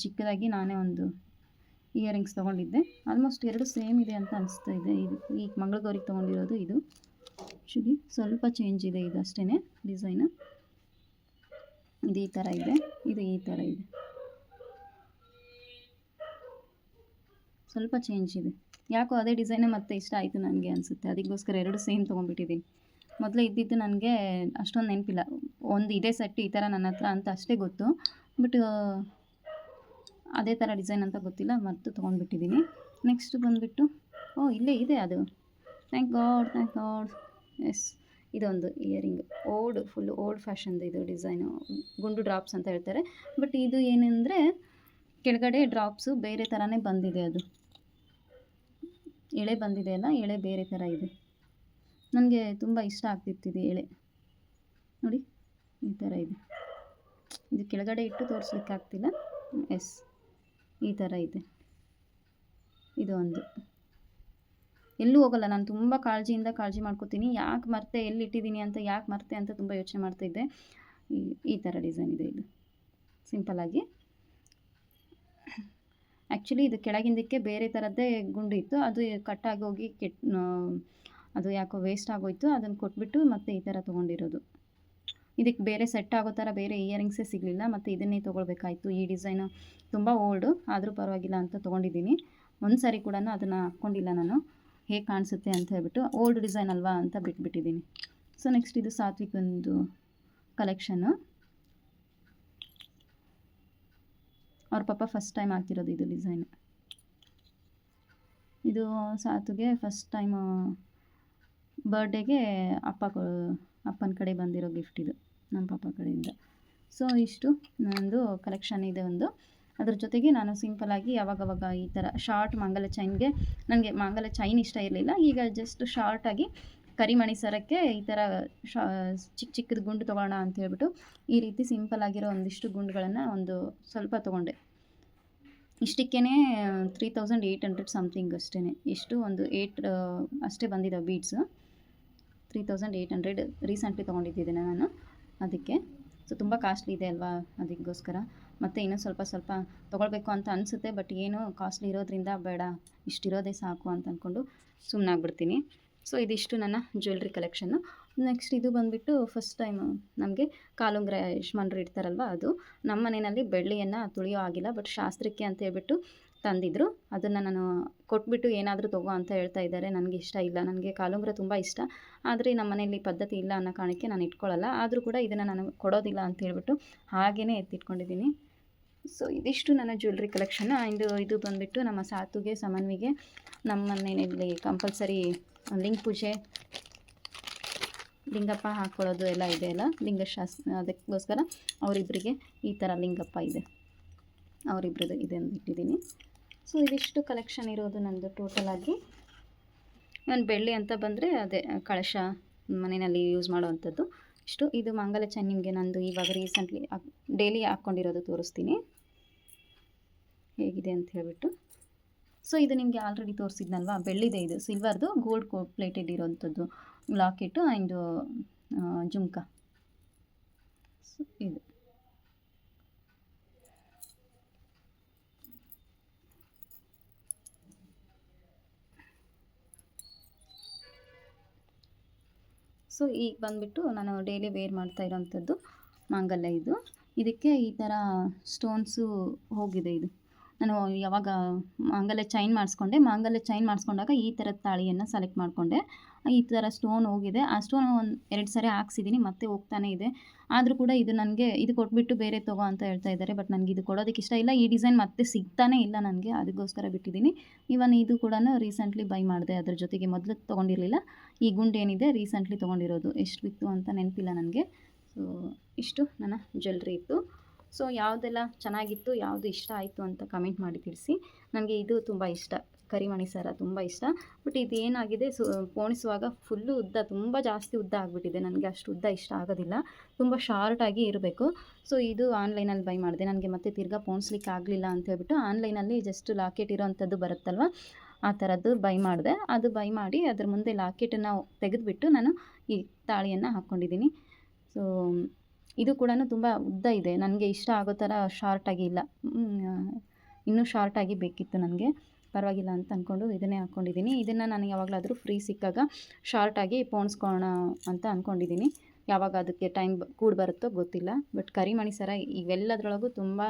ಚಿಕ್ಕದಾಗಿ ಒಂದು ಇಯರಿಂಗ್ಸ್ ತೊಗೊಂಡಿದ್ದೆ. ಆಲ್ಮೋಸ್ಟ್ 2 ಸೇಮ್ ಇದೆ ಅಂತ ಅನಿಸ್ತಾ ಇದೆ. ಇದು ಈ ಮಂಗಳಗೌರಿಗೆ ತೊಗೊಂಡಿರೋದು ಇದು. ಆ್ಯಕ್ಚುಲಿ ಸ್ವಲ್ಪ ಚೇಂಜ್ ಇದೆ, ಇದು ಅಷ್ಟೇ ಡಿಸೈನು. ಇದು ಈ ಥರ ಇದೆ, ಇದು ಈ ಥರ ಇದೆ, ಸ್ವಲ್ಪ ಚೇಂಜ್ ಇದೆ. ಯಾಕೋ ಅದೇ ಡಿಸೈನೇ ಮತ್ತೆ ಇಷ್ಟ ಆಯಿತು ನನಗೆ ಅನಿಸುತ್ತೆ, ಅದಕ್ಕೋಸ್ಕರ 2 ಸೇಮ್ ತೊಗೊಂಡ್ಬಿಟ್ಟಿದ್ದೀನಿ. ಮೊದಲೇ ಇದ್ದಿದ್ದು ನನಗೆ ಅಷ್ಟೊಂದು ನೆನಪಿಲ್ಲ, ಒಂದು ಇದೇ ಸೆಟ್ ಈ ಥರ ನನ್ನ ಹತ್ರ ಅಂತ ಅಷ್ಟೇ ಗೊತ್ತು, ಬಟ್ ಅದೇ ಥರ ಡಿಸೈನ್ ಅಂತ ಗೊತ್ತಿಲ್ಲ, ಮತ್ತು ತೊಗೊಂಡ್ಬಿಟ್ಟಿದ್ದೀನಿ. ನೆಕ್ಸ್ಟ್ ಬಂದುಬಿಟ್ಟು ಇಲ್ಲೇ ಇದೆ ಅದು, ಥ್ಯಾಂಕ್ ಗಾಡ್. ಎಸ್, ಇದೊಂದು ಇಯರಿಂಗ್, ಫುಲ್ ಓಲ್ಡ್ ಫ್ಯಾಷನ್ದು ಇದು ಡಿಸೈನು, ಗುಂಡು ಡ್ರಾಪ್ಸ್ ಅಂತ ಹೇಳ್ತಾರೆ. ಬಟ್ ಇದು ಏನಂದರೆ ಕೆಳಗಡೆ ಡ್ರಾಪ್ಸು ಬೇರೆ ಥರನೇ ಬಂದಿದೆ. ಅದು ಎಳೆ ಬಂದಿದೆ ಅಲ್ಲ, ಎಳೆ ಬೇರೆ ಥರ ಇದೆ. ನನಗೆ ತುಂಬ ಇಷ್ಟ ಆಗ್ತಿತ್ತು ಎಳೆ. ನೋಡಿ ಈ ಥರ ಇದೆ. ಇದು ಕೆಳಗಡೆ ಇಟ್ಟು ತೋರಿಸ್ಲಿಕ್ಕೆ ಆಗ್ತಿಲ್ಲ. ಎಸ್, ಈ ಥರ ಇದೆ. ಇದು ಒಂದು ಎಲ್ಲೂ ಹೋಗಲ್ಲ. ನಾನು ತುಂಬ ಕಾಳಜಿ ಮಾಡ್ಕೋತೀನಿ. ಯಾಕೆ ಮರ್ತೆ, ಎಲ್ಲಿಟ್ಟಿದ್ದೀನಿ ಅಂತ, ಯಾಕೆ ಮರ್ತೆ ಅಂತ ತುಂಬ ಯೋಚನೆ ಮಾಡ್ತಾಯಿದ್ದೆ. ಈ ಥರ ಡಿಸೈನ್ ಇದೆ. ಇದು ಸಿಂಪಲ್ಲಾಗಿ. ಆ್ಯಕ್ಚುಲಿ ಇದು ಕೆಳಗಿಂದಕ್ಕೆ ಬೇರೆ ಥರದ್ದೇ ಗುಂಡು ಇತ್ತು, ಅದು ಕಟ್ಟಾಗಿ ಹೋಗಿ ಅದು ಯಾಕೋ ವೇಸ್ಟ್ ಆಗೋಯ್ತು. ಅದನ್ನು ಕೊಟ್ಬಿಟ್ಟು ಮತ್ತೆ ಈ ಥರ ತೊಗೊಂಡಿರೋದು. ಇದಕ್ಕೆ ಬೇರೆ ಸೆಟ್ ಆಗೋ ಥರ ಬೇರೆ ಇಯರಿಂಗ್ಸೇ ಸಿಗಲಿಲ್ಲ, ಮತ್ತು ಇದನ್ನೇ ತೊಗೊಳ್ಬೇಕಾಯ್ತು. ಈ ಡಿಸೈನು ತುಂಬ ಓಲ್ಡು, ಆದರೂ ಪರವಾಗಿಲ್ಲ ಅಂತ ತೊಗೊಂಡಿದ್ದೀನಿ. ಒಂದು ಸಾರಿ ಕೂಡ ಅದನ್ನು ಹಾಕ್ಕೊಂಡಿಲ್ಲ ನಾನು, ಹೇಗೆ ಕಾಣಿಸುತ್ತೆ ಅಂತ ಹೇಳ್ಬಿಟ್ಟು. ಓಲ್ಡ್ ಡಿಸೈನ್ ಅಲ್ವಾ ಅಂತ ಬಿಟ್ಬಿಟ್ಟಿದ್ದೀನಿ. ಸೊ ನೆಕ್ಸ್ಟ್ ಇದು ಸಾತ್ವಿಕ್ ಒಂದು ಕಲೆಕ್ಷನ್ನು. ಅವ್ರ ಪಾಪ ಫಸ್ಟ್ ಟೈಮ್ ಹಾಕಿರೋದು ಇದು ಡಿಸೈನ್. ಇದು ಸಾತುಗೆ ಫಸ್ಟ್ ಟೈಮ್ ಬರ್ಡೇಗೆ ಅಪ್ಪನ ಕಡೆ ಬಂದಿರೋ ಗಿಫ್ಟ್ ಇದು, ನಮ್ಮ ಪಾಪ ಕಡೆಯಿಂದ. ಸೊ ಇಷ್ಟು ನಂದು ಕಲೆಕ್ಷನ್ ಇದೆ ಒಂದು. ಅದ್ರ ಜೊತೆಗೆ ನಾನು ಸಿಂಪಲ್ಲಾಗಿ ಯಾವಾಗವಾಗ ಈ ಥರ ಶಾರ್ಟ್ ಮಾಂಗಲ್ಯ ಚೈನ್ಗೆ, ನನಗೆ ಮಾಂಗಲ್ಯ ಚೈನ್ ಇಷ್ಟ ಇರಲಿಲ್ಲ. ಈಗ ಜಸ್ಟ್ ಶಾರ್ಟಾಗಿ ಕರಿಮಣಿ ಸರಕ್ಕೆ ಈ ಥರ ಚಿಕ್ಕದು ಗುಂಡು ತೊಗೊಳ್ಳೋಣ ಅಂತ ಹೇಳ್ಬಿಟ್ಟು ಈ ರೀತಿ ಸಿಂಪಲ್ಲಾಗಿರೋ ಒಂದಿಷ್ಟು ಗುಂಡುಗಳನ್ನು ಒಂದು ಸ್ವಲ್ಪ ತೊಗೊಂಡೆ. ಇಷ್ಟಕ್ಕೇ 3800 ಸಮಥಿಂಗ್ ಅಷ್ಟೇ. ಇಷ್ಟು ಒಂದು 8 ಅಷ್ಟೇ ಬಂದಿದ್ದಾವೆ ಬೀಡ್ಸು. 3800 ರೀಸೆಂಟ್ಲಿ ತೊಗೊಂಡಿದ್ದೆ ನಾನು ಅದಕ್ಕೆ. ಸೊ ತುಂಬ ಕಾಸ್ಟ್ಲಿ ಇದೆ ಅಲ್ವಾ, ಅದಕ್ಕೋಸ್ಕರ ಮತ್ತು ಇನ್ನೂ ಸ್ವಲ್ಪ ತೊಗೊಳ್ಬೇಕು ಅಂತ ಅನಿಸುತ್ತೆ. ಬಟ್ ಏನು ಕಾಸ್ಟ್ಲಿ ಇರೋದ್ರಿಂದ ಬೇಡ, ಇಷ್ಟಿರೋದೇ ಸಾಕು ಅಂತ ಅಂದ್ಕೊಂಡು ಸುಮ್ಮನಾಗ್ಬಿಡ್ತೀನಿ. ಸೊ ಇದಿಷ್ಟು ನನ್ನ ಜ್ಯುವೆಲ್ರಿ ಕಲೆಕ್ಷನ್ನು. ನೆಕ್ಸ್ಟ್ ಇದು ಬಂದುಬಿಟ್ಟು ಫಸ್ಟ್ ಟೈಮು ನಮಗೆ ಕಾಲುಂಗ್ರ ಯಜಮಾನ್ರು ಇಡ್ತಾರಲ್ವ, ಅದು ನಮ್ಮ ಮನೆಯಲ್ಲಿ ಬೆಳ್ಳಿಯನ್ನು ತುಳಿಯೋ ಆಗಿಲ್ಲ. ಬಟ್ ಶಾಸ್ತ್ರಕ್ಕೆ ಅಂತ ಹೇಳ್ಬಿಟ್ಟು ತಂದಿದ್ರು. ಅದನ್ನು ನಾನು ಕೊಟ್ಬಿಟ್ಟು ಏನಾದರೂ ತೊಗೋ ಅಂತ ಹೇಳ್ತಾ ಇದ್ದಾರೆ. ನನಗೆ ಇಷ್ಟ ಇಲ್ಲ, ನನಗೆ ಕಾಲುಂಗ್ರ ತುಂಬ ಇಷ್ಟ. ಆದರೆ ನಮ್ಮ ಮನೆಯಲ್ಲಿ ಪದ್ಧತಿ ಇಲ್ಲ ಅನ್ನೋ ಕಾರಣಕ್ಕೆ ನಾನು ಇಟ್ಕೊಳ್ಳಲ್ಲ. ಆದರೂ ಕೂಡ ಇದನ್ನು ನಾನು ಕೊಡೋದಿಲ್ಲ ಅಂತ ಹೇಳ್ಬಿಟ್ಟು ಹಾಗೇ ಎತ್ತಿಟ್ಕೊಂಡಿದ್ದೀನಿ. ಸೊ ಇದಿಷ್ಟು ನನ್ನ ಜ್ಯುವೆಲ್ರಿ ಕಲೆಕ್ಷನ್. ಇದು ಬಂದುಬಿಟ್ಟು ನಮ್ಮ ಸಾತುಗೆ, ಸಮನ್ವಿಗೆ ನಮ್ಮ ಮನೆಯಲ್ಲಿ ಕಂಪಲ್ಸರಿ ಲಿಂಗ ಪೂಜೆ, ಲಿಂಗಪ್ಪ ಹಾಕ್ಕೊಳ್ಳೋದು ಎಲ್ಲ ಇದೆ ಅಲ್ಲ, ಲಿಂಗಶಾಸ್ತ್ರ. ಅದಕ್ಕೋಸ್ಕರ ಅವರಿಬ್ಬರಿಗೆ ಈ ಥರ ಲಿಂಗಪ್ಪ ಇದೆ, ಅವರಿಬ್ಬರದ್ದು ಇದೆ ಅಂತ ಇಟ್ಟಿದ್ದೀನಿ. ಸೊ ಇದಿಷ್ಟು ಕಲೆಕ್ಷನ್ ಇರೋದು ನಂದು ಟೋಟಲಾಗಿ. ನಾನು ಬೆಳ್ಳಿ ಅಂತ ಬಂದರೆ ಅದೇ ಕಳಶ ಮನೆಯಲ್ಲಿ ಯೂಸ್ ಮಾಡೋವಂಥದ್ದು ಇಷ್ಟು. ಇದು ಮಾಂಗಲ್ಯ ಚೈನ್ ನಿಮಗೆ ನಂದು ಇವಾಗ ರೀಸೆಂಟ್ಲಿ ಡೈಲಿ ಹಾಕ್ಕೊಂಡಿರೋದು ತೋರಿಸ್ತೀನಿ ಹೇಗಿದೆ ಅಂತ ಹೇಳ್ಬಿಟ್ಟು. ಸೊ ಇದು ನಿಮಗೆ ಆಲ್ರೆಡಿ ತೋರಿಸಿದ್ನಲ್ವಾ, ಬೆಳ್ಳಿದೆ. ಇದು ಸಿಲ್ವರ್ದು ಗೋಲ್ಡ್ ಪ್ಲೇಟೆಡ್ ಇರೋವಂಥದ್ದು ಲಾಕೆಟು ಆ್ಯಂಡ್ ಜುಮ್ಕ. ಸೊ ಇದು ಸೊ ಈಗ ಬಂದುಬಿಟ್ಟು ನಾನು ಡೈಲಿ ವೇರ್ ಮಾಡ್ತಾ ಇರೋವಂಥದ್ದು ಮಾಂಗಲ್ಯ. ಇದಕ್ಕೆ ಈ ಥರ ಸ್ಟೋನ್ಸು ಹೋಗಿದೆ. ಇದು ನಾನು ಯಾವಾಗ ಮಾಂಗಲ್ಯ ಚೈನ್ ಮಾಡಿಸ್ಕೊಂಡಾಗ ಈ ಥರದ ತಾಳಿಯನ್ನು ಸೆಲೆಕ್ಟ್ ಮಾಡಿಕೊಂಡೆ. ಈ ಥರ ಸ್ಟೋನ್ ಹೋಗಿದೆ. ಆ ಸ್ಟೋನ್ 2 ಸರಿ ಹಾಕ್ಸಿದ್ದೀನಿ, ಮತ್ತೆ ಹೋಗ್ತಾನೆ ಇದೆ. ಆದರೂ ಕೂಡ ಇದು ನನಗೆ ಇದು ಕೊಟ್ಬಿಟ್ಟು ಬೇರೆ ತೊಗೋ ಅಂತ ಹೇಳ್ತಾ ಇದ್ದಾರೆ. ಬಟ್ ನನಗೆ ಇದು ಕೊಡೋದಕ್ಕೆ ಇಷ್ಟ ಇಲ್ಲ. ಈ ಡಿಸೈನ್ ಮತ್ತೆ ಸಿಗ್ತಾನೇ ಇಲ್ಲ ನನಗೆ, ಅದಕ್ಕೋಸ್ಕರ ಬಿಟ್ಟಿದ್ದೀನಿ. ಇವನ್ ಇದು ಕೂಡ ರೀಸೆಂಟ್ಲಿ ಬೈ ಮಾಡಿದೆ. ಅದ್ರ ಜೊತೆಗೆ ಮೊದಲು ತೊಗೊಂಡಿರಲಿಲ್ಲ. ಈ ಗುಂಡು ಏನಿದೆ ರೀಸೆಂಟ್ಲಿ ತೊಗೊಂಡಿರೋದು. ಎಷ್ಟು ಬಿತ್ತು ಅಂತ ನೆನಪಿಲ್ಲ ನನಗೆ. ಸೊ ಇಷ್ಟು ನನ್ನ ಜ್ಯುವೆಲ್ರಿ ಇತ್ತು. ಸೊ ಯಾವುದೆಲ್ಲ ಚೆನ್ನಾಗಿತ್ತು, ಯಾವುದು ಇಷ್ಟ ಆಯಿತು ಅಂತ ಕಮೆಂಟ್ ಮಾಡಿ ತಿಳಿಸಿ. ನನಗೆ ಇದು ತುಂಬ ಇಷ್ಟ, ಕರಿಮಣಿ ಸರ ತುಂಬ ಇಷ್ಟ. ಬಟ್ ಇದೇನಾಗಿದೆ, ಪೋಣಿಸುವಾಗ ಫುಲ್ಲು ಉದ್ದ, ತುಂಬ ಜಾಸ್ತಿ ಉದ್ದ ಆಗಿಬಿಟ್ಟಿದೆ. ನನಗೆ ಅಷ್ಟು ಉದ್ದ ಇಷ್ಟ ಆಗೋದಿಲ್ಲ, ತುಂಬ ಶಾರ್ಟಾಗಿ ಇರಬೇಕು. ಸೊ ಇದು ಆನ್ಲೈನಲ್ಲಿ ಬೈ ಮಾಡಿದೆ. ನನಗೆ ಮತ್ತೆ ತಿರ್ಗಾ ಪೋಣಿಸ್ಲಿಕ್ಕೆ ಆಗಲಿಲ್ಲ ಅಂತ ಹೇಳ್ಬಿಟ್ಟು ಆನ್ಲೈನಲ್ಲಿ ಜಸ್ಟ್ ಲಾಕೆಟ್ ಇರೋವಂಥದ್ದು ಬರುತ್ತಲ್ವ, ಆ ಥರದ್ದು ಬೈ ಮಾಡಿದೆ. ಅದು ಬೈ ಮಾಡಿ ಅದ್ರ ಮುಂದೆ ಲಾಕೆಟನ್ನು ತೆಗೆದುಬಿಟ್ಟು ನಾನು ಈ ತಾಳಿಯನ್ನು ಹಾಕ್ಕೊಂಡಿದ್ದೀನಿ. ಸೊ ಇದು ಕೂಡ ತುಂಬ ಉದ್ದ ಇದೆ, ನನಗೆ ಇಷ್ಟ ಆಗೋ ಥರ ಶಾರ್ಟಾಗಿ ಇಲ್ಲ, ಇನ್ನೂ ಶಾರ್ಟಾಗಿ ಬೇಕಿತ್ತು ನನಗೆ. ಪರವಾಗಿಲ್ಲ ಅಂತ ಅಂದ್ಕೊಂಡು ಇದನ್ನೇ ಹಾಕ್ಕೊಂಡಿದ್ದೀನಿ. ಇದನ್ನು ನಾನು ಯಾವಾಗಲಾದರೂ ಫ್ರೀ ಸಿಕ್ಕಾಗ ಶಾರ್ಟಾಗಿ ಪೋಣಿಸ್ಕೊಳ್ಳೋಣ ಅಂತ ಅಂದ್ಕೊಂಡಿದ್ದೀನಿ. ಯಾವಾಗ ಅದಕ್ಕೆ ಟೈಮ್ ಬರುತ್ತೋ ಗೊತ್ತಿಲ್ಲ. ಬಟ್ ಕರಿಮಣಿ ಸರ ಇವೆಲ್ಲದರೊಳಗೂ ತುಂಬ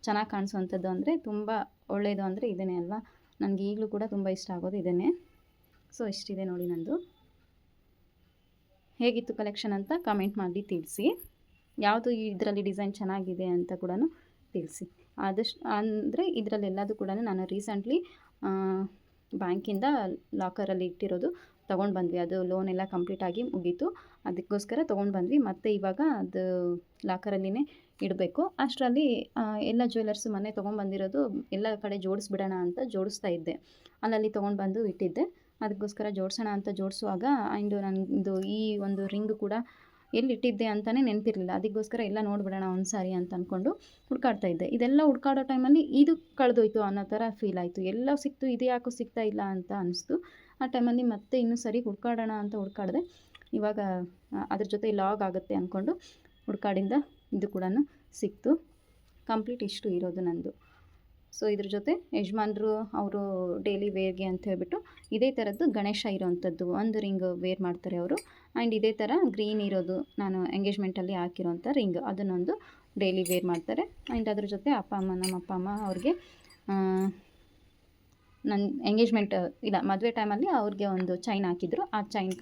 ಚೆನ್ನಾಗಿ ಕಾಣಿಸುವಂಥದ್ದು ಅಂದರೆ, ತುಂಬ ಒಳ್ಳೆಯದು ಅಂದರೆ ಇದನ್ನೇ ಅಲ್ವಾ. ನನಗೆ ಈಗಲೂ ಕೂಡ ತುಂಬ ಇಷ್ಟ ಆಗೋದು ಇದನ್ನೇ. ಸೊ ಇಷ್ಟಿದೆ ನೋಡಿ ನಂದು. ಹೇಗಿತ್ತು ಕಲೆಕ್ಷನ್ ಅಂತ ಕಮೆಂಟ್ ಮಾಡಿ ತಿಳಿಸಿ. ಯಾವುದು ಇದರಲ್ಲಿ ಡಿಸೈನ್ ಚೆನ್ನಾಗಿದೆ ಅಂತ ಕೂಡ ತಿಳಿಸಿ. ಆದಷ್ಟು ಅಂದರೆ ಇದರಲ್ಲೆಲ್ಲದೂ ಕೂಡ ನಾನು ರೀಸೆಂಟ್ಲಿ ಬ್ಯಾಂಕಿಂದ ಲಾಕರಲ್ಲಿ ಇಟ್ಟಿರೋದು ತೊಗೊಂಡು ಬಂದ್ವಿ. ಅದು ಲೋನ್ ಎಲ್ಲ ಕಂಪ್ಲೀಟಾಗಿ ಮುಗೀತು, ಅದಕ್ಕೋಸ್ಕರ ತೊಗೊಂಡು ಬಂದ್ವಿ. ಮತ್ತು ಇವಾಗ ಅದು ಲಾಕರಲ್ಲಿನೇ ಇಡಬೇಕು. ಅಷ್ಟರಲ್ಲಿ ಎಲ್ಲ ಜ್ಯುವೆಲರ್ಸು ಮೊನ್ನೆ ತೊಗೊಂಬಂದಿರೋದು ಎಲ್ಲ ಕಡೆ ಜೋಡಿಸ್ಬಿಡೋಣ ಅಂತ ಜೋಡಿಸ್ತಾ ಇದ್ದೆ. ಅಲ್ಲಲ್ಲಿ ತೊಗೊಂಡು ಬಂದು ಇಟ್ಟಿದ್ದೆ. ಅದಕ್ಕೋಸ್ಕರ ಜೋಡಿಸೋಣ ಅಂತ ಜೋಡಿಸುವಾಗ ಆ್ಯಂಡ್ ನನ್ನದು ಈ ಒಂದು ರಿಂಗ್ ಕೂಡ ಎಲ್ಲಿಟ್ಟಿದ್ದೆ ಅಂತಲೇ ನೆನಪಿರಲಿಲ್ಲ. ಅದಕ್ಕೋಸ್ಕರ ಎಲ್ಲ ನೋಡಿಬಿಡೋಣ ಒಂದು ಸಾರಿ ಅಂತ ಅಂದ್ಕೊಂಡು ಹುಡ್ಕಾಡ್ತಾ ಇದ್ದೆ. ಇದೆಲ್ಲ ಹುಡ್ಕಾಡೋ ಟೈಮಲ್ಲಿ ಇದು ಕಳೆದೋಯ್ತು ಅನ್ನೋ ಥರ ಫೀಲ್ ಆಯಿತು. ಎಲ್ಲ ಸಿಕ್ತು, ಇದು ಯಾಕೋ ಸಿಗ್ತಾ ಇಲ್ಲ ಅಂತ ಅನಿಸ್ತು. ಆ ಟೈಮಲ್ಲಿ ಮತ್ತೆ ಇನ್ನೂ ಸರಿ ಹುಡ್ಕಾಡೋಣ ಅಂತ ಹುಡ್ಕಾಡಿದೆ. ಇವಾಗ ಅದ್ರ ಜೊತೆ ಲಾಗ್ ಆಗುತ್ತೆ ಅಂದ್ಕೊಂಡು ಹುಡ್ಕಾಡಿಂದ ಇದು ಕೂಡ ಸಿಕ್ತು. ಕಂಪ್ಲೀಟ್ ಇಷ್ಟು ಇರೋದು ನಂದು. ಸೊ ಇದ್ರ ಜೊತೆ ಯಜಮಾನ್ರು ಅವರು ಡೈಲಿ ವೇರ್ಗೆ ಅಂತ ಹೇಳ್ಬಿಟ್ಟು ಇದೇ ಥರದ್ದು ಗಣೇಶ ಇರೋವಂಥದ್ದು ಒಂದು ರಿಂಗ್ ವೇರ್ ಮಾಡ್ತಾರೆ ಅವರು. ಆ್ಯಂಡ್ ಇದೇ ಥರ ಗ್ರೀನ್ ಇರೋದು ನಾನು ಎಂಗೇಜ್ಮೆಂಟಲ್ಲಿ ಹಾಕಿರೋಂಥ ರಿಂಗ್ ಅದನ್ನೊಂದು ಡೈಲಿ ವೇರ್ ಮಾಡ್ತಾರೆ. ಆ್ಯಂಡ್ ಅದ್ರ ಜೊತೆ ನಮ್ಮ ಅಪ್ಪ ಅಮ್ಮ ಅವ್ರಿಗೆ ನನ್ನ ಎಂಗೇಜ್ಮೆಂಟ್ ಇಲ್ಲ ಮದುವೆ ಟೈಮಲ್ಲಿ ಅವ್ರಿಗೆ ಒಂದು ಚೈನ್ ಹಾಕಿದ್ರು. ಆ ಚೈನ್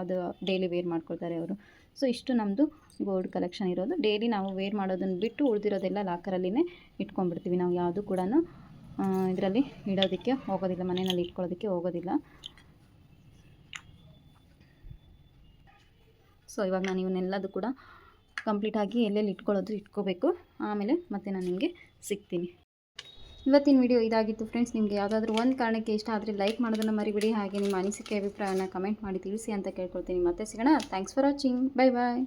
ಅದು ಡೈಲಿ ವೇರ್ ಮಾಡ್ಕೊಳ್ತಾರೆ ಅವರು. ಸೊ ಇಷ್ಟು ನಮ್ಮದು ಗೋಲ್ಡ್ ಕಲೆಕ್ಷನ್ ಇರೋದು. ಡೈಲಿ ನಾವು ವೇರ್ ಮಾಡೋದನ್ನು ಬಿಟ್ಟು ಉಳಿದಿರೋದೆಲ್ಲ ಲಾಕರಲ್ಲಿನೇ ಇಟ್ಕೊಂಡ್ಬಿಡ್ತೀವಿ. ನಾವು ಯಾವುದು ಕೂಡ ಇದರಲ್ಲಿ ಇಡೋದಕ್ಕೆ ಹೋಗೋದಿಲ್ಲ, ಮನೆಯಲ್ಲಿ ಇಟ್ಕೊಳ್ಳೋದಕ್ಕೆ ಹೋಗೋದಿಲ್ಲ. ಸೊ ಇವಾಗ ನಾನು ಇವನ್ನೆಲ್ಲದು ಕೂಡ ಕಂಪ್ಲೀಟಾಗಿ ಎಲ್ಲೆಲ್ಲಿ ಇಟ್ಕೋಬೇಕು. ಆಮೇಲೆ ಮತ್ತೆ ನಾನು ನಿಮಗೆ ಸಿಗ್ತೀನಿ. ಇವತ್ತಿನ ವಿಡಿಯೋ ಇದಾಗಿತ್ತು ಫ್ರೆಂಡ್ಸ್. ನಿಮಗೆ ಯಾವುದಾದ್ರೂ ಒಂದು ಕಾರಣಕ್ಕೆ ಇಷ್ಟ ಆದರೆ ಲೈಕ್ ಮಾಡೋದನ್ನು ಮರಿಬೇಡಿ. ಹಾಗೆ ನಿಮ್ಮ ಅನಿಸಿಕೆ ಅಭಿಪ್ರಾಯನ ಕಮೆಂಟ್ ಮಾಡಿ ತಿಳಿಸಿ ಅಂತ ಕೇಳ್ಕೊಳ್ತೀನಿ. ಮತ್ತೆ ಸಿಗೋಣ. Thanks for watching. Bye bye.